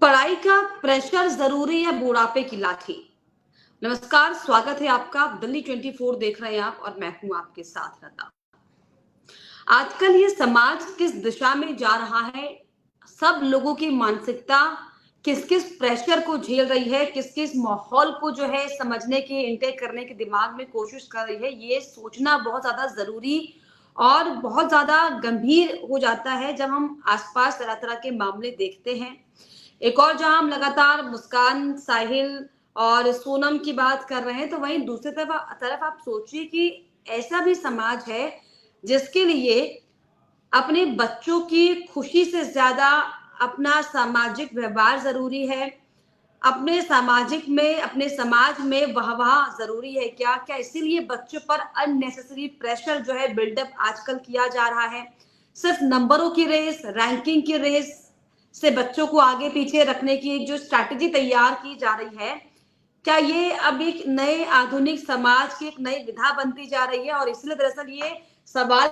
पढ़ाई का प्रेशर जरूरी है बुढ़ापे की लाठी। नमस्कार, स्वागत है आपका। दिल्ली 24 देख रहे हैं आप और मैं हूं आपके साथ रहता। आजकल ये समाज किस दिशा में जा रहा है, सब लोगों की मानसिकता किस किस प्रेशर को झेल रही है, किस किस माहौल को जो है समझने की, इंटेक करने की दिमाग में कोशिश कर रही है, ये सोचना बहुत ज्यादा जरूरी और बहुत ज्यादा गंभीर हो जाता है जब हम आसपास तरह तरह के मामले देखते हैं। एक और जहां हम लगातार मुस्कान, साहिल और सोनम की बात कर रहे हैं, तो वहीं दूसरी तरफ आप सोचिए कि ऐसा भी समाज है जिसके लिए अपने बच्चों की खुशी से ज्यादा अपना सामाजिक व्यवहार जरूरी है। अपने समाज में वाहवाह जरूरी है। क्या क्या इसीलिए बच्चों पर अननेसेसरी प्रेशर जो है बिल्डअप आजकल किया जा रहा है। सिर्फ नंबरों की रेस, रैंकिंग की रेस से बच्चों को आगे पीछे रखने की एक जो स्ट्रैटेजी तैयार की जा रही है, क्या ये अब एक नए आधुनिक समाज की एक नई विधा बनती जा रही है? और इसलिए दरअसल ये सवाल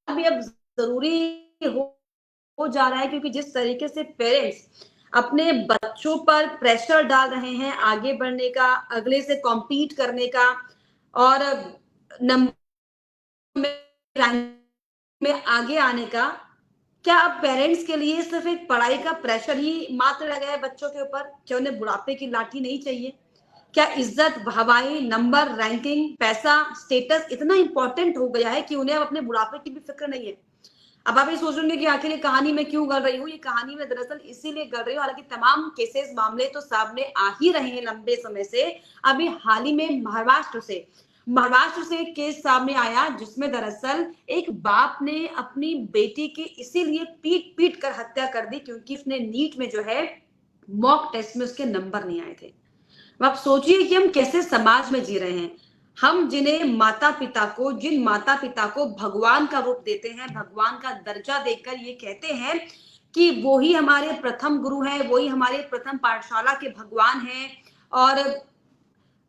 भी अब जरूरी हो जा रहा है, क्योंकि जिस तरीके से पेरेंट्स अपने बच्चों पर प्रेशर डाल रहे हैं आगे बढ़ने का, अगले से कॉम्पीट करने का और नंबर में आगे आने का, क्या अब पेरेंट्स के लिए सिर्फ एक पढ़ाई का प्रेशर ही मात्र रह गया है बच्चों के ऊपर? क्या उन्हें बुढ़ापे की लाठी नहीं चाहिए? क्या इज्जत, वाहवाही, नंबर, रैंकिंग, पैसा, स्टेटस इतना इंपॉर्टेंट हो गया है कि उन्हें अब अपने बुढ़ापे की भी फिक्र नहीं है? अब आप ये सोच रहे कि आखिर ये कहानी मैं क्यों कर रही हूँ। ये कहानी में दरअसल इसीलिए कर रही हूँ, हालांकि तमाम केसेस, मामले तो सामने आ ही रहे हैं लंबे समय से। अभी हाल ही में महाराष्ट्र से एक केस सामने आया जिसमें दरअसल एक बाप ने अपनी बेटी की इसीलिए पीट पीट कर हत्या कर दी क्योंकि उसने नीट में जो है मॉक टेस्ट में उसके नंबर नहीं आए थे। अब सोचिए कि हम कैसे समाज में जी रहे हैं। हम जिन माता पिता को भगवान का रूप देते हैं, भगवान का दर्जा देकर ये कहते हैं कि वो ही हमारे प्रथम गुरु हैं, वो ही हमारे प्रथम पाठशाला के भगवान हैं और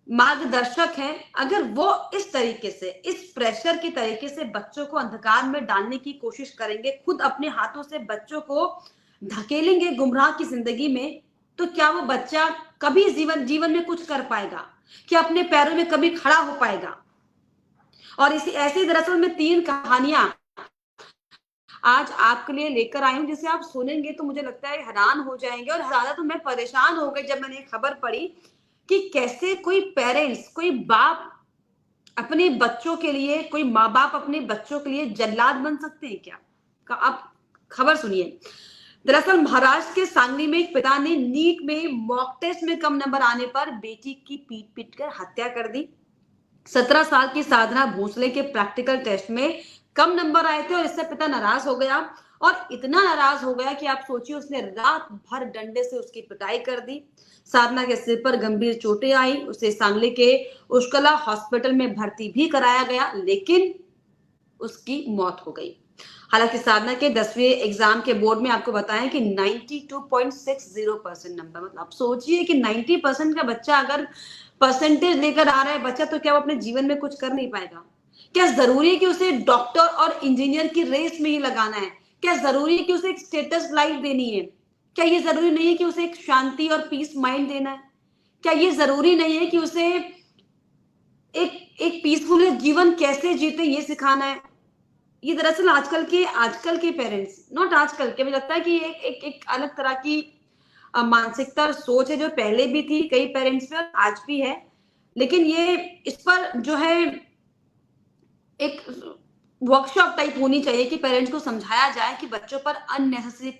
मार्गदर्शक हैं। अगर वो इस तरीके से, इस प्रेशर की तरीके से बच्चों को अंधकार में डालने की कोशिश करेंगे, खुद अपने हाथों से बच्चों को धकेलेंगे गुमराह की जिंदगी में, तो क्या वो बच्चा कभी जीवन में कुछ कर पाएगा? क्या अपने पैरों में कभी खड़ा हो पाएगा? और इसी ऐसी दरअसल में 3 कहानियां आज आपके लिए लेकर आई हूं, जिसे आप सुनेंगे तो मुझे लगता है हैरान हो जाएंगे। और ज्यादा तो मैं परेशान हो गई जब मैंने खबर पढ़ी कि कैसे कोई पेरेंट्स, कोई बाप अपने बच्चों के लिए, कोई माँ बाप अपने बच्चों के लिए जल्लाद बन सकते हैं क्या? आप खबर सुनिए। दरअसल महाराष्ट्र के सांगली में एक पिता ने नीट में मॉक टेस्ट में कम नंबर आने पर बेटी की पीट पीट कर हत्या कर दी। 17 साल की साधना भोसले के प्रैक्टिकल टेस्ट में कम नंबर आए थे और इससे पिता नाराज हो गया। और इतना नाराज हो गया कि आप सोचिए, उसने रात भर डंडे से उसकी पिटाई कर दी। साधना के सिर पर गंभीर चोटें आई, उसे सांगली के उष्कला हॉस्पिटल में भर्ती भी कराया गया, लेकिन उसकी मौत हो गई। हालांकि साधना के 10वीं एग्जाम के बोर्ड में आपको बताएं कि 92.60% नंबर, मतलब आप सोचिए कि 90% का बच्चा अगर परसेंटेज लेकर आ रहा है बच्चा, तो क्या वो अपने जीवन में कुछ कर नहीं पाएगा? क्या जरूरी है कि उसे डॉक्टर और इंजीनियर की रेस में ही लगाना है? क्या जरूरी है कि उसे एक स्टेटस लाइफ देनी है? क्या ये जरूरी नहीं है कि उसे एक शांति और पीस माइंड देना है? क्या ये जरूरी नहीं है कि उसे एक एक पीसफुल जीवन कैसे जीते ये सिखाना है? ये दरअसल आजकल के पेरेंट्स, नॉट आजकल के, मुझे लगता है कि एक एक एक अलग तरह की मानसिकता और सोच है जो पहले भी थी कई पेरेंट्स में और आज भी है। लेकिन ये इस पर जो है एक वर्कशॉप टाइप होनी चाहिए कि पेरेंट्स को समझाया जाए कि बच्चों पर अननेसेसरी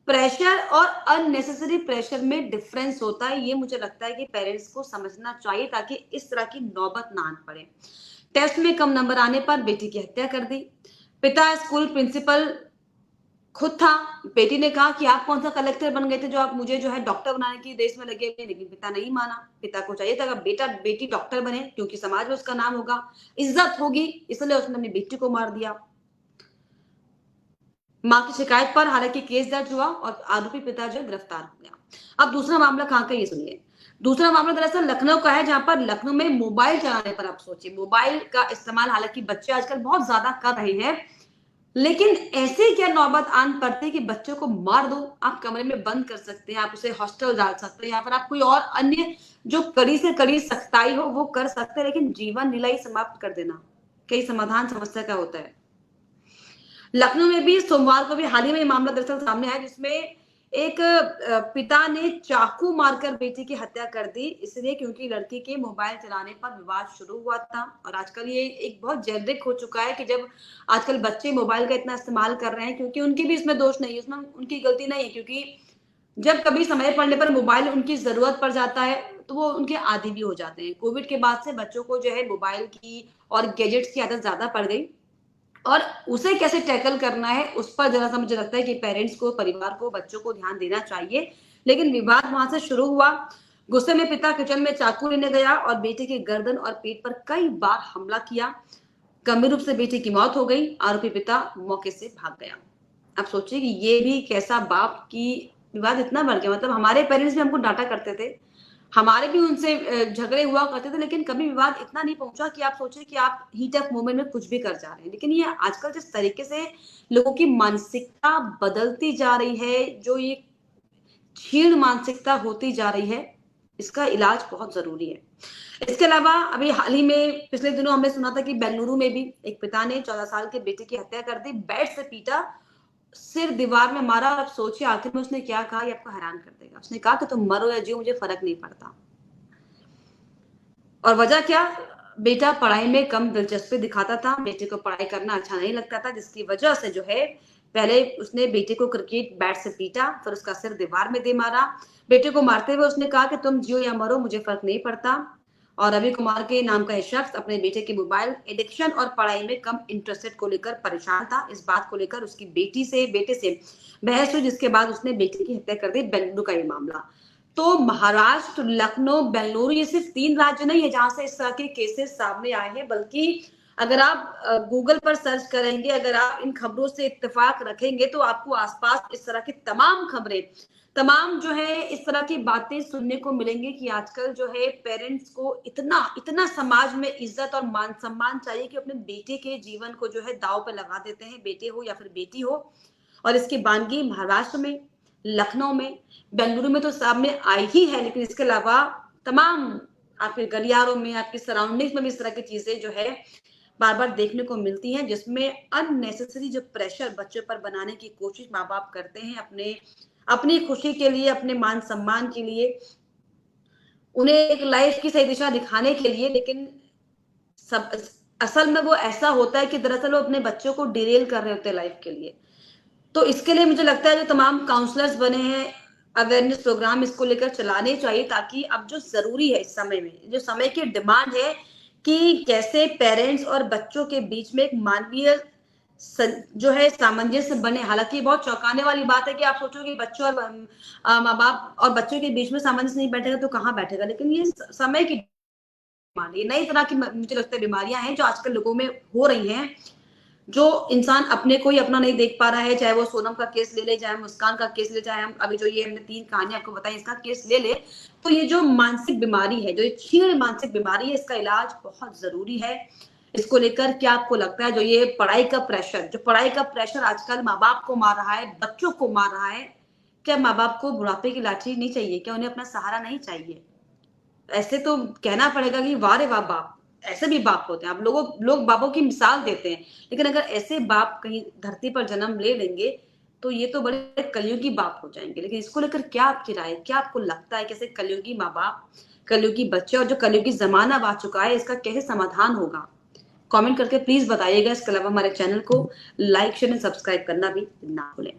प्रेशर और अननेसेसरी प्रेशर में डिफरेंस होता है। ये मुझे लगता है कि पेरेंट्स को समझना चाहिए ताकि इस तरह की नौबत ना आन पड़े। टेस्ट में कम नंबर आने पर बेटी की हत्या कर दी। पिता स्कूल प्रिंसिपल खुद था। बेटी ने कहा कि आप कौन सा कलेक्टर बन गए थे जो आप मुझे जो है डॉक्टर बनाने की रेस में लगे हुए, लेकिन पिता नहीं माना। पिता को चाहिए था कि बेटी डॉक्टर बने क्योंकि समाज में उसका नाम होगा, इज्जत होगी, इसलिए उसने अपनी बेटी को मार दिया। मां की शिकायत पर हालांकि केस दर्ज हुआ और आरोपी पिता जो गिरफ्तार हो गया। अब दूसरा मामला कहां का, ये सुनिए। दूसरा मामला दरअसल लखनऊ का है, जहां पर लखनऊ में मोबाइल चलाने पर, आप सोचिए, मोबाइल का इस्तेमाल हालांकि बच्चे आजकल बहुत ज्यादा कर रहे हैं, लेकिन ऐसे क्या नौबत आन पड़ती कि बच्चों को मार दो, आप कमरे में बंद कर सकते हैं, आप उसे हॉस्टल डाल सकते हैं या फिर आप कोई और अन्य जो कड़ी से कड़ी सख्ताई हो वो कर सकते हैं, लेकिन जीवन लीला ही समाप्त कर देना कई समाधान समस्या का होता है। लखनऊ में भी सोमवार को भी हाल ही में मामला दरअसल सामने आया, जिसमें एक पिता ने चाकू मारकर बेटी की हत्या कर दी, इसलिए क्योंकि लड़की के मोबाइल चलाने पर विवाद शुरू हुआ था। और आजकल ये एक बहुत जेनरिक हो चुका है कि जब आजकल बच्चे मोबाइल का इतना इस्तेमाल कर रहे हैं, क्योंकि उनकी भी इसमें दोष नहीं है, इसमें उनकी गलती नहीं है, क्योंकि जब कभी समय पड़ने पर मोबाइल उनकी जरूरत पड़ जाता है तो वो उनके आदी भी हो जाते हैं। कोविड के बाद से बच्चों को जो है मोबाइल की और गैजेट्स की आदत ज्यादा पड़ गई, और उसे कैसे टैकल करना है उस पर जरा सा मुझे लगता है कि पेरेंट्स को, परिवार को, बच्चों को ध्यान देना चाहिए। लेकिन विवाद वहां से शुरू हुआ। गुस्से में पिता किचन में चाकू लेने गया और बेटे के गर्दन और पेट पर कई बार हमला किया। गंभीर रूप से बेटी की मौत हो गई, आरोपी पिता मौके से भाग गया। आप सोचिए कि ये भी कैसा बाप की विवाद इतना बढ़ गया। मतलब हमारे पेरेंट्स भी हमको डांटा करते थे, हमारे भी उनसे झगड़े हुआ करते थे, लेकिन कभी विवाद इतना नहीं पहुंचा कि आप सोचे कि आप हीट ऑफ मोमेंट में कुछ भी कर जा रहे हैं। लेकिन ये आजकल जिस तरीके से लोगों की मानसिकता बदलती जा रही है, जो ये क्षीण मानसिकता होती जा रही है, इसका इलाज बहुत जरूरी है। इसके अलावा अभी हाल ही में पिछले दिनों हमने सुना था कि बेंगलुरु में भी एक पिता ने 14 साल के बेटे की हत्या कर दी, बेड से पीटा, सिर दीवार में मारा। और अब सोचिए आखिर में उसने क्या कहा, ये आपको हैरान कर देगा। उसने कहा कि तुम मरो या जियो मुझे फर्क नहीं पड़ता। और वजह क्या? बेटा पढ़ाई में कम दिलचस्पी दिखाता था, बेटे को पढ़ाई करना अच्छा नहीं लगता था, जिसकी वजह से जो है पहले उसने बेटे को क्रिकेट बैट से पीटा, फिर उसका सिर दीवार में दे मारा। बेटे को मारते हुए उसने कहा कि तुम जियो या मरो मुझे फर्क नहीं पड़ता। और रवि कुमार के नाम का शख्स अपने बेटे के मोबाइल एडिक्शन और पढ़ाई में कम इंटरेस्टेड को लेकर परेशान था। इस बात को लेकर उसकी बेटे से बहस हुई, जिसके बाद उसने बेटे की हत्या कर दी। बेंगलुरु का ये मामला। तो महाराष्ट्र, लखनऊ, बेंगलुरु, ये सिर्फ 3 राज्य नहीं है जहां से इस तरह के केसेस सामने आए हैं, बल्कि अगर आप गूगल पर सर्च करेंगे, अगर आप इन खबरों से इत्तेफाक रखेंगे तो आपको आसपास इस तरह की तमाम खबरें, तमाम जो है इस तरह की बातें सुनने को मिलेंगे कि आजकल जो है पेरेंट्स को इतना इतना समाज में इज्जत और मान सम्मान चाहिए कि अपने बेटे के जीवन को जो है दांव पे लगा देते हैं, बेटे हो या फिर बेटी हो। और इसकी बानगी महाराष्ट्र में, लखनऊ में, बेंगलुरु में तो सामने आई ही है, लेकिन इसके अलावा तमाम आपके गलियारों में, आपकी सराउंडिंग्स में भी इस तरह की चीजें जो है बार बार देखने को मिलती हैं, जिसमें अननेसेसरी जो प्रेशर बच्चों पर बनाने की कोशिश माँ बाप करते हैं अपने अपनी खुशी के लिए, अपने मान सम्मान के लिए, उन्हें एक लाइफ की सही दिशा दिखाने के लिए। लेकिन सब असल में वो ऐसा होता है कि दरअसल वो अपने बच्चों को डिरेल कर रहे होते हैं लाइफ के लिए। तो इसके लिए मुझे लगता है जो तमाम काउंसलर्स बने हैं, अवेयरनेस प्रोग्राम इसको लेकर चलाने चाहिए, ताकि अब जो जरूरी है इस समय में, जो समय की डिमांड है कि कैसे पेरेंट्स और बच्चों के बीच में एक मानवीय जो है सामंजस्य बने। हालांकि बहुत चौंकाने वाली बात है कि आप सोचोगे बच्चों और माँ बाप और बच्चों के बीच में सामंजस्य नहीं बैठेगा तो कहाँ बैठेगा, लेकिन ये समय की डिमांड, ये नई तरह की मुझे लगता है बीमारियां हैं जो आजकल लोगों में हो रही हैं, जो इंसान अपने को ही अपना नहीं देख पा रहा है। चाहे वो सोनम का केस ले ले, चाहे मुस्कान का केस ले, चाहे हम अभी जो ये हमने 3 कहानी आपको बताई इसका केस ले ले, तो ये जो मानसिक बीमारी है, जो ये क्षीण मानसिक बीमारी है, इसका इलाज बहुत जरूरी है। इसको लेकर क्या आपको लगता है, जो ये पढ़ाई का प्रेशर, जो पढ़ाई का प्रेशर आजकल माँ बाप को मार रहा है, बच्चों को मार रहा है, क्या माँ बाप को बुढ़ापे की लाठी नहीं चाहिए? क्या उन्हें अपना सहारा नहीं चाहिए? ऐसे तो कहना पड़ेगा कि वाह रे वाह बाप, ऐसे भी बाप होते हैं। अब लोग बापों की मिसाल देते हैं, लेकिन अगर ऐसे बाप कहीं धरती पर जन्म ले लेंगे तो ये तो बड़े कलयुगी बाप हो जाएंगे। लेकिन इसको लेकर क्या आपकी राय, क्या आपको लगता है कैसे कलयुगी माँ बाप, कलयुगी बच्चे और जो कलयुगी जमाना आ चुका है, इसका कैसे समाधान होगा? कमेंट करके प्लीज बताइएगा। इसके अलावा हमारे चैनल को लाइक, शेयर एंड सब्सक्राइब करना भी ना भूलें।